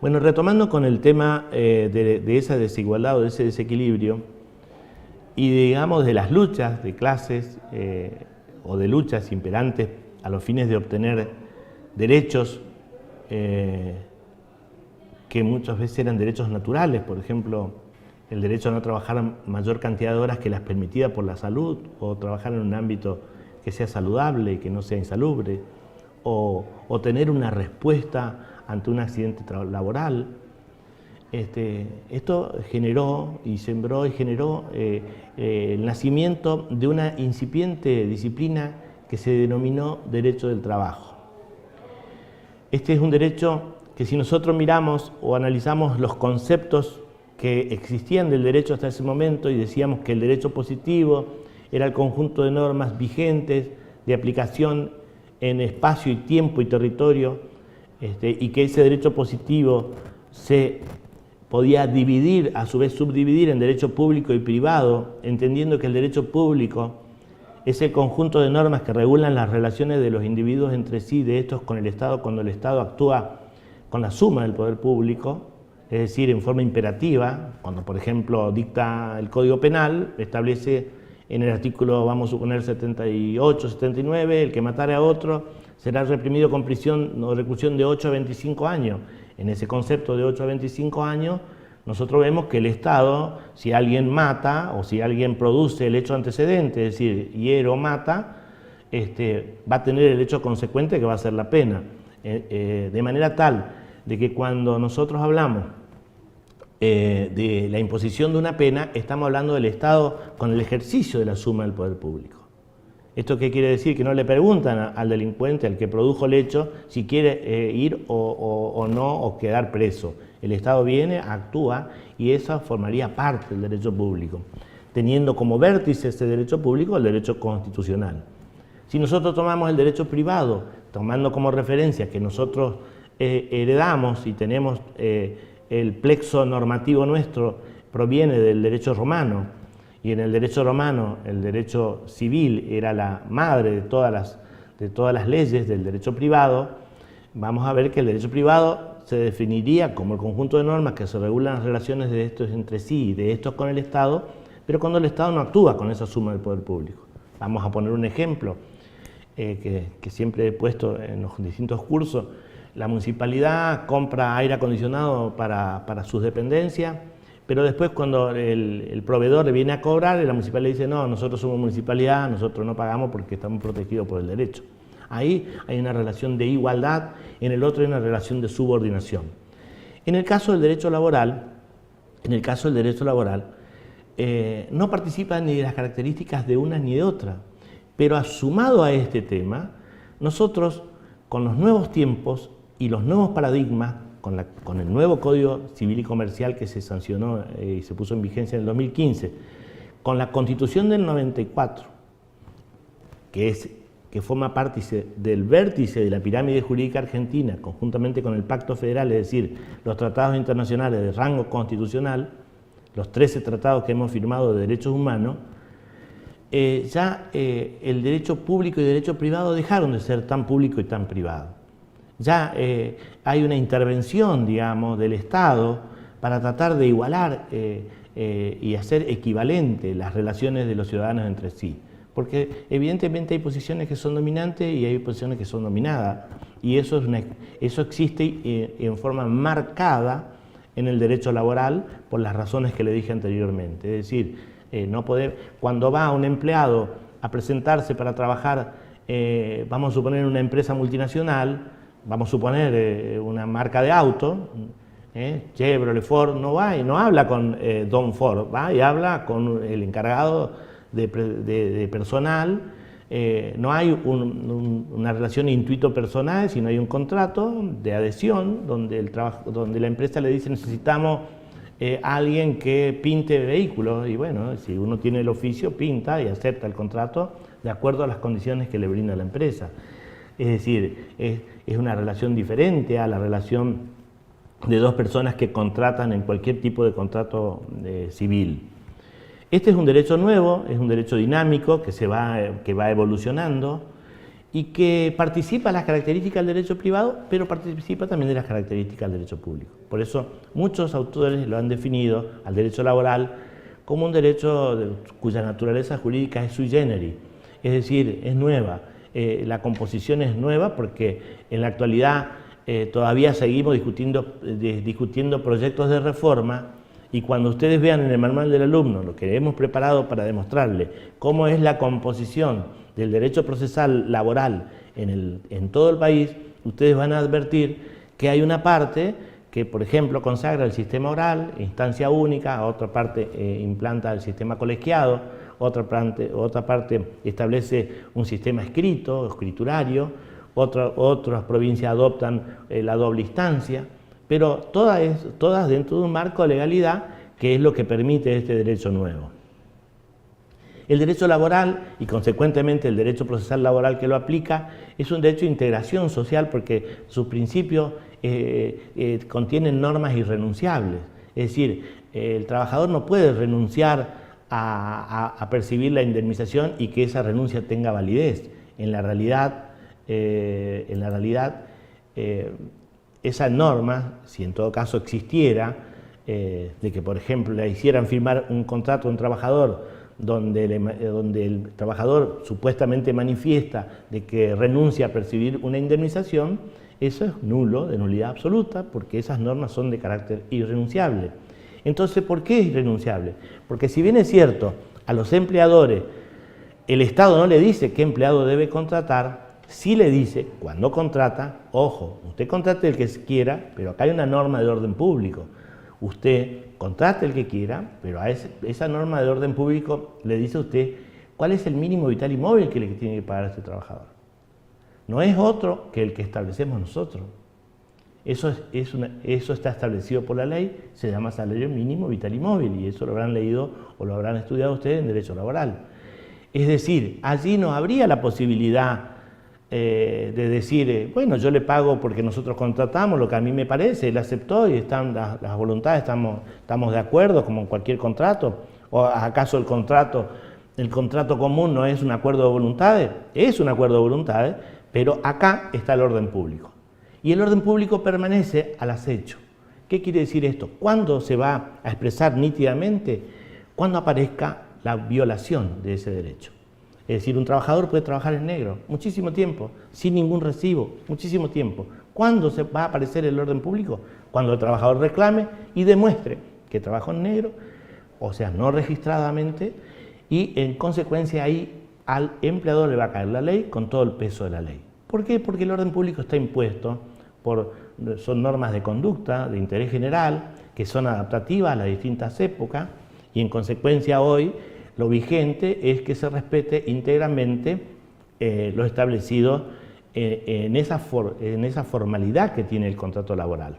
Bueno, retomando con el tema de esa desigualdad o de ese desequilibrio y digamos de las luchas de clases o de luchas imperantes a los fines de obtener derechos que muchas veces eran derechos naturales, por ejemplo, el derecho a no trabajar mayor cantidad de horas que las permitidas por la salud, o trabajar en un ámbito que sea saludable y que no sea insalubre, o tener una respuesta ante un accidente laboral. Esto generó y sembró y generó el nacimiento de una incipiente disciplina que se denominó derecho del trabajo. Este es un derecho que, si nosotros miramos o analizamos los conceptos que existían del derecho hasta ese momento y decíamos que el derecho positivo era el conjunto de normas vigentes de aplicación en espacio y tiempo y territorio, y que ese derecho positivo se podía dividir, a su vez subdividir en derecho público y privado, entendiendo que el derecho público es el conjunto de normas que regulan las relaciones de los individuos entre sí, de estos con el Estado, cuando el Estado actúa con la suma del poder público, es decir, en forma imperativa, cuando por ejemplo dicta el Código Penal, establece en el artículo, vamos a suponer 78, 79, el que matare a otro será reprimido con prisión o reclusión de 8 a 25 años. En ese concepto de 8 a 25 años, nosotros vemos que el Estado, si alguien mata o si alguien produce el hecho antecedente, es decir, hiere o mata, va a tener el hecho consecuente que va a ser la pena. De manera tal de que cuando nosotros hablamos de la imposición de una pena, estamos hablando del Estado con el ejercicio de la suma del poder público. ¿Esto qué quiere decir? Que no le preguntan al delincuente, al que produjo el hecho, si quiere ir o no, o quedar preso. El Estado viene, actúa, y eso formaría parte del derecho público, teniendo como vértice ese derecho público el derecho constitucional. Si nosotros tomamos el derecho privado, tomando como referencia que nosotros heredamos y tenemos el plexo normativo nuestro proviene del derecho romano, y en el derecho romano el derecho civil era la madre de todas las leyes del derecho privado, vamos a ver que el derecho privado se definiría como el conjunto de normas que se regulan las relaciones de estos entre sí y de estos con el Estado, pero cuando el Estado no actúa con esa suma del poder público. Vamos a poner un ejemplo que siempre he puesto en los distintos cursos. La municipalidad compra aire acondicionado para sus dependencias, pero después cuando el proveedor le viene a cobrar, la municipalidad dice: no, nosotros somos municipalidad, nosotros no pagamos porque estamos protegidos por el derecho. Ahí hay una relación de igualdad, en el otro hay una relación de subordinación. En el caso del derecho laboral, no participa ni de las características de una ni de otra, pero sumado a este tema, nosotros con los nuevos tiempos y los nuevos paradigmas, con el nuevo Código Civil y Comercial que se sancionó y se puso en vigencia en el 2015, con la Constitución del 94, que forma parte del vértice de la pirámide jurídica argentina, conjuntamente con el Pacto Federal, es decir, los tratados internacionales de rango constitucional, los 13 tratados que hemos firmado de derechos humanos, el derecho público y el derecho privado dejaron de ser tan público y tan privado. Ya hay una intervención, digamos, del Estado para tratar de igualar y hacer equivalente las relaciones de los ciudadanos entre sí. Porque evidentemente hay posiciones que son dominantes y hay posiciones que son dominadas. Y eso existe en forma marcada en el derecho laboral por las razones que le dije anteriormente. Es decir, cuando va un empleado a presentarse para trabajar, vamos a suponer una empresa multinacional, vamos a suponer una marca de auto, Chevrolet, Ford, no va y no habla con Don Ford, va y habla con el encargado de personal. No hay una relación intuito personal, sino hay un contrato de adhesión donde la empresa le dice: necesitamos alguien que pinte vehículos, y bueno, si uno tiene el oficio, pinta y acepta el contrato de acuerdo a las condiciones que le brinda la empresa. Es decir, es una relación diferente a la relación de dos personas que contratan en cualquier tipo de contrato civil. Este es un derecho nuevo, es un derecho dinámico que va evolucionando, y que participa de las características del derecho privado, pero participa también de las características del derecho público. Por eso muchos autores lo han definido al derecho laboral como un derecho cuya naturaleza jurídica es sui generis, es decir, es nueva. La composición es nueva porque en la actualidad todavía seguimos discutiendo proyectos de reforma, y cuando ustedes vean en el manual del alumno lo que hemos preparado para demostrarle cómo es la composición del derecho procesal laboral en todo el país, ustedes van a advertir que hay una parte que, por ejemplo, consagra el sistema oral, instancia única, otra parte implanta el sistema colegiado, otra parte establece un sistema escrito, escriturario, otras provincias adoptan la doble instancia, pero todas dentro de un marco de legalidad que es lo que permite este derecho nuevo. El derecho laboral y consecuentemente el derecho procesal laboral que lo aplica es un derecho de integración social porque sus principios contienen normas irrenunciables. Es decir, el trabajador no puede renunciar a percibir la indemnización y que esa renuncia tenga validez. En la realidad esa norma, si en todo caso existiera, de que por ejemplo le hicieran firmar un contrato a un trabajador donde el trabajador supuestamente manifiesta de que renuncia a percibir una indemnización, eso es nulo, de nulidad absoluta, porque esas normas son de carácter irrenunciable. Entonces, ¿por qué es irrenunciable? Porque si bien es cierto, a los empleadores el Estado no le dice qué empleado debe contratar, sí le dice, cuando contrata, ojo, usted contrate el que quiera, pero acá hay una norma de orden público. Usted contrate el que quiera, pero a esa norma de orden público le dice a usted cuál es el mínimo vital y móvil que le tiene que pagar a este trabajador. No es otro que el que establecemos nosotros. Eso está establecido por la ley, se llama salario mínimo vital y móvil, y eso lo habrán leído o lo habrán estudiado ustedes en derecho laboral. Es decir, allí no habría la posibilidad de decir, bueno, yo le pago porque nosotros contratamos lo que a mí me parece, él aceptó y están las voluntades, estamos de acuerdo como en cualquier contrato, o acaso el contrato común no es un acuerdo de voluntades, es un acuerdo de voluntades, pero acá está el orden público. Y el orden público permanece al acecho. ¿Qué quiere decir esto? ¿Cuándo se va a expresar nítidamente? Cuando aparezca la violación de ese derecho. Es decir, un trabajador puede trabajar en negro muchísimo tiempo, sin ningún recibo, muchísimo tiempo. ¿Cuándo se va a aparecer el orden público? Cuando el trabajador reclame y demuestre que trabajó en negro, o sea, no registradamente, y en consecuencia ahí al empleador le va a caer la ley con todo el peso de la ley. ¿Por qué? Porque el orden público está impuesto son normas de conducta, de interés general, que son adaptativas a las distintas épocas, y en consecuencia hoy lo vigente es que se respete íntegramente lo establecido en esa formalidad que tiene el contrato laboral.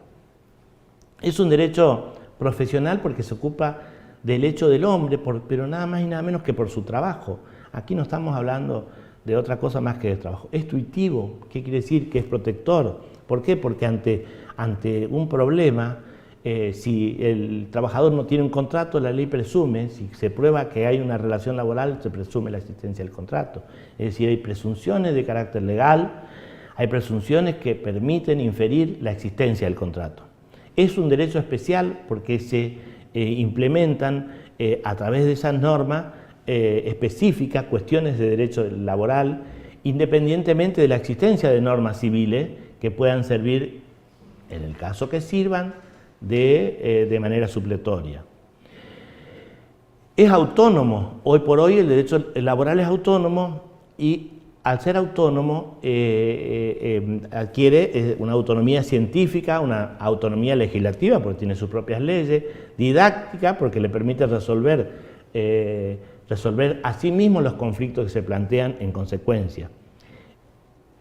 Es un derecho profesional porque se ocupa del hecho del hombre, pero nada más y nada menos que por su trabajo. Aquí no estamos hablando de otra cosa más que de trabajo. Es tuitivo, ¿qué quiere decir? Que es protector. ¿Por qué? Porque ante un problema, si el trabajador no tiene un contrato, la ley presume, si se prueba que hay una relación laboral, se presume la existencia del contrato. Es decir, hay presunciones de carácter legal, hay presunciones que permiten inferir la existencia del contrato. Es un derecho especial porque se implementan a través de esas normas específicas cuestiones de derecho laboral, independientemente de la existencia de normas civiles que puedan servir, en el caso que sirvan, de manera supletoria. Es autónomo, hoy por hoy el derecho laboral es autónomo y al ser autónomo adquiere una autonomía científica, una autonomía legislativa porque tiene sus propias leyes, didáctica porque le permite resolver a sí mismo los conflictos que se plantean en consecuencia.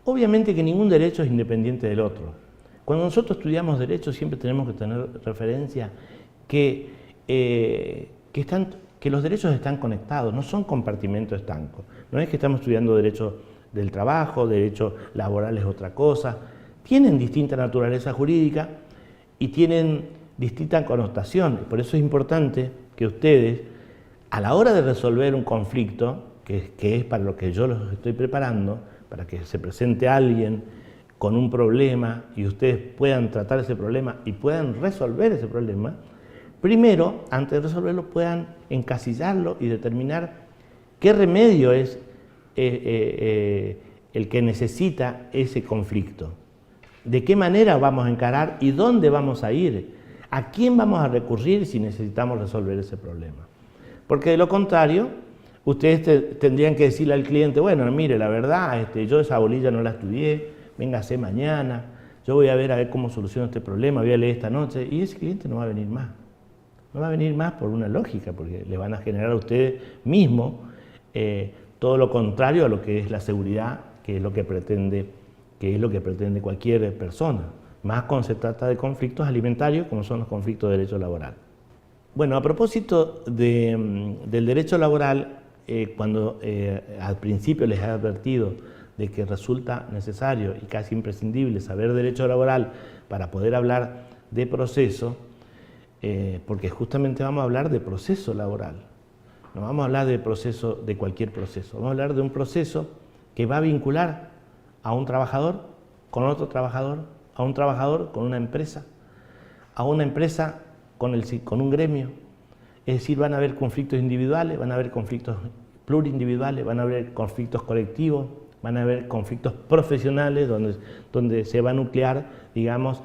Obviamente que ningún derecho es independiente del otro. Cuando nosotros estudiamos derecho siempre tenemos que tener referencia que los derechos están conectados, no son compartimentos estancos. No es que estamos estudiando derecho del trabajo, derecho laboral es otra cosa. Tienen distinta naturaleza jurídica y tienen distinta connotación. Por eso es importante que ustedes, a la hora de resolver un conflicto, que es para lo que yo los estoy preparando, para que se presente alguien con un problema y ustedes puedan tratar ese problema y puedan resolver ese problema, primero, antes de resolverlo, puedan encasillarlo y determinar qué remedio es el que necesita ese conflicto. De qué manera vamos a encarar y dónde vamos a ir, a quién vamos a recurrir si necesitamos resolver ese problema. Porque de lo contrario, ustedes tendrían que decirle al cliente, bueno, mire, la verdad, yo esa bolilla no la estudié, véngase mañana, yo voy a ver cómo soluciono este problema, voy a leer esta noche, y ese cliente no va a venir más. No va a venir más por una lógica, porque le van a generar a ustedes mismos todo lo contrario a lo que es la seguridad, que es lo que pretende cualquier persona. Más cuando se trata de conflictos alimentarios, como son los conflictos de derecho laboral. Bueno, a propósito del derecho laboral, cuando al principio les he advertido de que resulta necesario y casi imprescindible saber derecho laboral para poder hablar de proceso, porque justamente vamos a hablar de proceso laboral. No vamos a hablar de proceso, de cualquier proceso, vamos a hablar de un proceso que va a vincular a un trabajador con otro trabajador, a un trabajador con una empresa, a una empresa con un gremio. Es decir, van a haber conflictos individuales, van a haber conflictos plurindividuales, van a haber conflictos colectivos, van a haber conflictos profesionales donde se va a nuclear, digamos,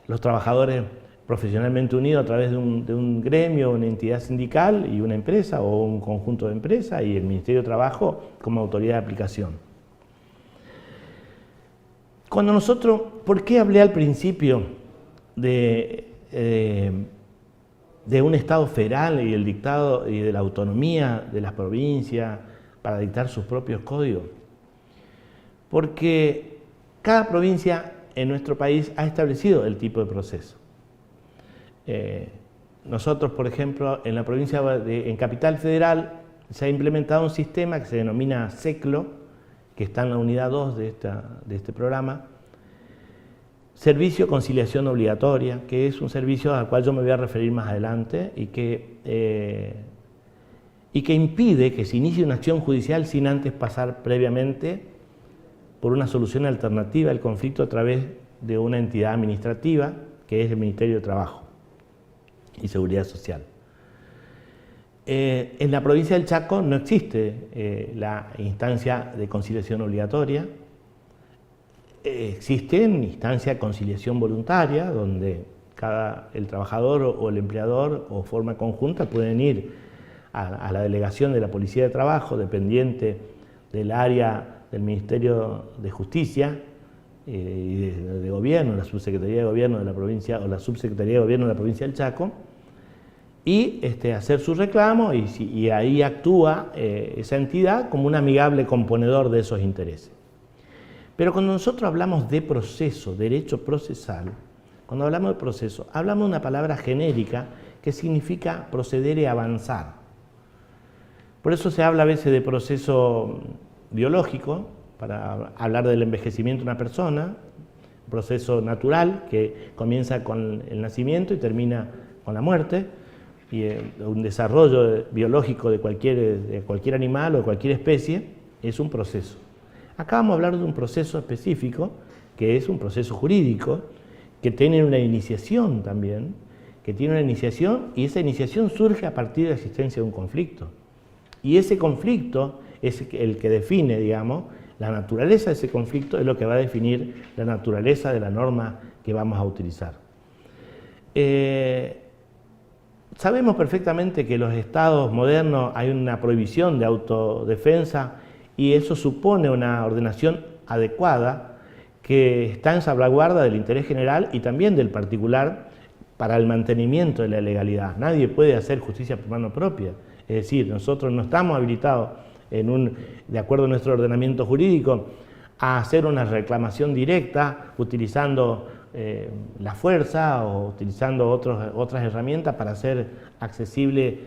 los trabajadores profesionalmente unidos a través de un gremio, una entidad sindical y una empresa o un conjunto de empresas y el Ministerio de Trabajo como autoridad de aplicación. Cuando nosotros, ¿por qué hablé al principio de un Estado federal y el dictado y de la autonomía de las provincias para dictar sus propios códigos? Porque cada provincia en nuestro país ha establecido el tipo de proceso. Nosotros, por ejemplo, en la provincia en Capital Federal se ha implementado un sistema que se denomina SECLO, que está en la unidad 2 de este programa, Servicio de Conciliación Obligatoria, que es un servicio al cual yo me voy a referir más adelante y que impide que se inicie una acción judicial sin antes pasar previamente por una solución alternativa al conflicto a través de una entidad administrativa, que es el Ministerio de Trabajo y Seguridad Social. En la provincia del Chaco no existe la instancia de conciliación obligatoria, existe una instancia de conciliación voluntaria, donde el trabajador o el empleador o forma conjunta pueden ir a la delegación de la Policía de Trabajo, dependiente del área del Ministerio de Justicia y de Gobierno, la Subsecretaría de Gobierno de la provincia o la Subsecretaría de Gobierno de la provincia del Chaco, y hacer su reclamo y ahí actúa esa entidad como un amigable componedor de esos intereses. Pero cuando nosotros hablamos de proceso, derecho procesal, cuando hablamos de proceso, hablamos de una palabra genérica que significa proceder y avanzar. Por eso se habla a veces de proceso biológico, para hablar del envejecimiento de una persona, un proceso natural que comienza con el nacimiento y termina con la muerte, y un desarrollo biológico de cualquier animal o de cualquier especie es un proceso. Acá vamos a hablar de un proceso específico, que es un proceso jurídico, que tiene una iniciación también, y esa iniciación surge a partir de la existencia de un conflicto. Y ese conflicto es el que define, digamos, la naturaleza de ese conflicto, es lo que va a definir la naturaleza de la norma que vamos a utilizar. Sabemos perfectamente que en los estados modernos hay una prohibición de autodefensa y eso supone una ordenación adecuada que está en salvaguarda del interés general y también del particular para el mantenimiento de la legalidad. Nadie puede hacer justicia por mano propia, es decir, nosotros no estamos habilitados, de acuerdo a nuestro ordenamiento jurídico, a hacer una reclamación directa utilizando la fuerza o utilizando otras herramientas para hacer accesible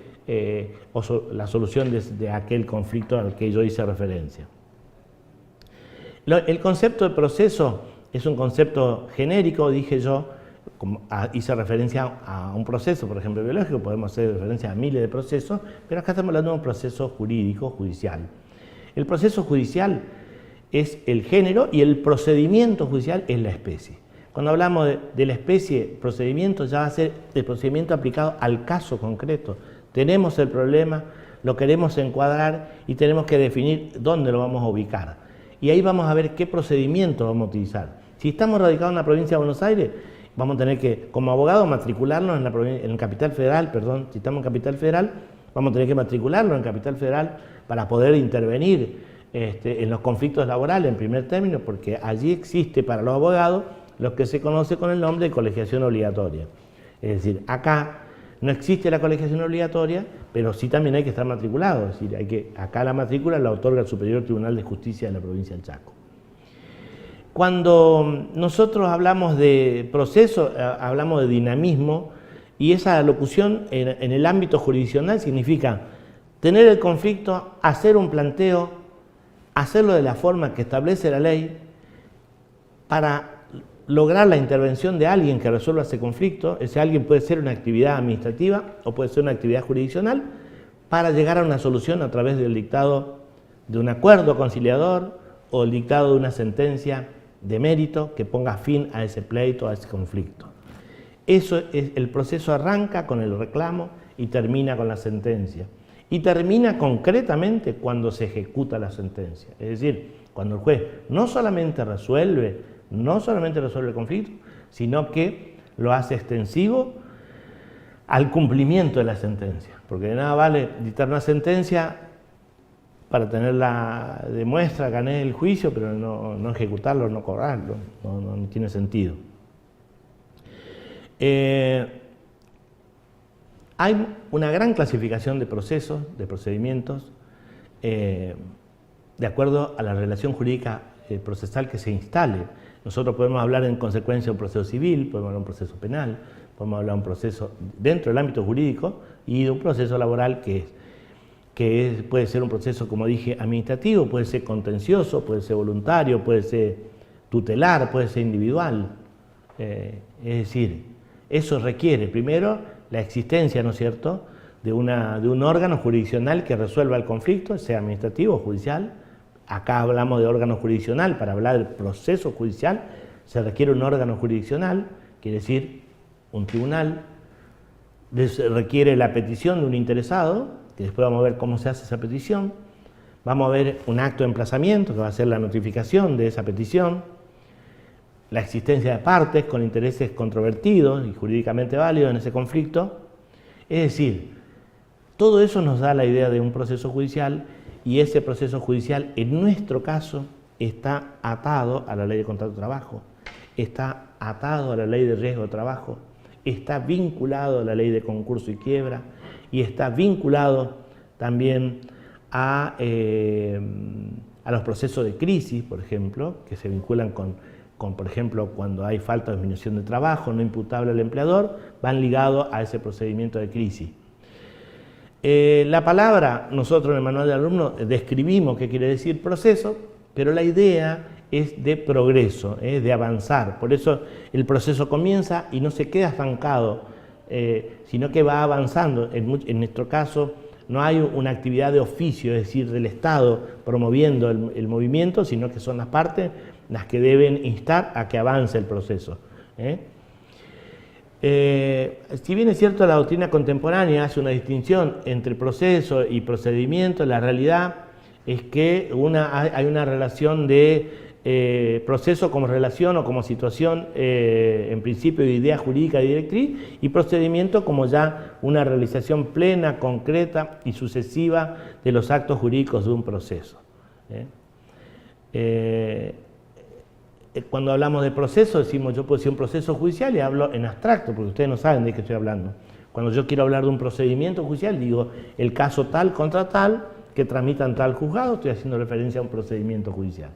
la solución de aquel conflicto al que yo hice referencia. El concepto de proceso es un concepto genérico, dije yo, hice referencia a un proceso, por ejemplo, biológico, podemos hacer referencia a miles de procesos, pero acá estamos hablando de un proceso jurídico, judicial. El proceso judicial es el género y el procedimiento judicial es la especie. Cuando hablamos de la especie, procedimiento, ya va a ser el procedimiento aplicado al caso concreto. Tenemos el problema, lo queremos encuadrar y tenemos que definir dónde lo vamos a ubicar. Y ahí vamos a ver qué procedimiento vamos a utilizar. Si estamos radicados en la provincia de Buenos Aires, vamos a tener que, como abogado, matricularnos en Capital Federal, si estamos en Capital Federal, vamos a tener que matricularnos en Capital Federal para poder intervenir en los conflictos laborales en primer término, porque allí existe para los abogados lo que se conoce con el nombre de colegiación obligatoria. Es decir, acá no existe la colegiación obligatoria, pero sí también hay que estar matriculado, es decir, acá la matrícula la otorga el Superior Tribunal de Justicia de la provincia del Chaco. Cuando nosotros hablamos de proceso, hablamos de dinamismo, y esa locución en el ámbito jurisdiccional significa tener el conflicto, hacer un planteo, hacerlo de la forma que establece la ley para lograr la intervención de alguien que resuelva ese conflicto. Ese alguien puede ser una actividad administrativa o puede ser una actividad jurisdiccional para llegar a una solución a través del dictado de un acuerdo conciliador o el dictado de una sentencia de mérito que ponga fin a ese pleito, a ese conflicto. Eso es, el proceso arranca con el reclamo y termina con la sentencia. Y termina concretamente cuando se ejecuta la sentencia. Es decir, cuando el juez no solamente resuelve el conflicto, sino que lo hace extensivo al cumplimiento de la sentencia. Porque de nada vale dictar una sentencia para tenerla de muestra, gané el juicio, pero no ejecutarlo, no cobrarlo, no tiene sentido. Hay una gran clasificación de procesos, de procedimientos, de acuerdo a la relación jurídica procesal que se instale. Nosotros podemos hablar en consecuencia de un proceso civil, podemos hablar de un proceso penal, podemos hablar de un proceso dentro del ámbito jurídico y de un proceso laboral puede ser un proceso, como dije, administrativo, puede ser contencioso, puede ser voluntario, puede ser tutelar, puede ser individual. Es decir, eso requiere primero la existencia, ¿no es cierto?, de un órgano jurisdiccional que resuelva el conflicto, sea administrativo o judicial. Acá hablamos de órgano jurisdiccional, para hablar del proceso judicial se requiere un órgano jurisdiccional, quiere decir un tribunal, se requiere la petición de un interesado, que después vamos a ver cómo se hace esa petición, vamos a ver un acto de emplazamiento, que va a ser la notificación de esa petición, la existencia de partes con intereses controvertidos y jurídicamente válidos en ese conflicto. Es decir, todo eso nos da la idea de un proceso judicial, y ese proceso judicial, en nuestro caso, está atado a la ley de contrato de trabajo, está atado a la ley de riesgo de trabajo, está vinculado a la ley de concurso y quiebra, y está vinculado también a los procesos de crisis, por ejemplo, que se vinculan con, por ejemplo, cuando hay falta de disminución de trabajo no imputable al empleador, van ligados a ese procedimiento de crisis. La palabra, nosotros en el manual de alumnos describimos qué quiere decir proceso, pero la idea es de progreso, de avanzar. Por eso el proceso comienza y no se queda estancado, sino que va avanzando. En nuestro caso no hay una actividad de oficio, es decir, del Estado promoviendo el movimiento, sino que son las partes las que deben instar a que avance el proceso. Si bien es cierto, la doctrina contemporánea hace una distinción entre proceso y procedimiento, la realidad es que hay una relación de proceso como relación o como situación, en principio de idea jurídica y directriz, y procedimiento como ya una realización plena, concreta y sucesiva de los actos jurídicos de un proceso. Cuando hablamos de proceso, decimos yo puedo decir un proceso judicial y hablo en abstracto, porque ustedes no saben de qué estoy hablando. Cuando yo quiero hablar de un procedimiento judicial, digo el caso tal contra tal, que tramitan tal juzgado, estoy haciendo referencia a un procedimiento judicial.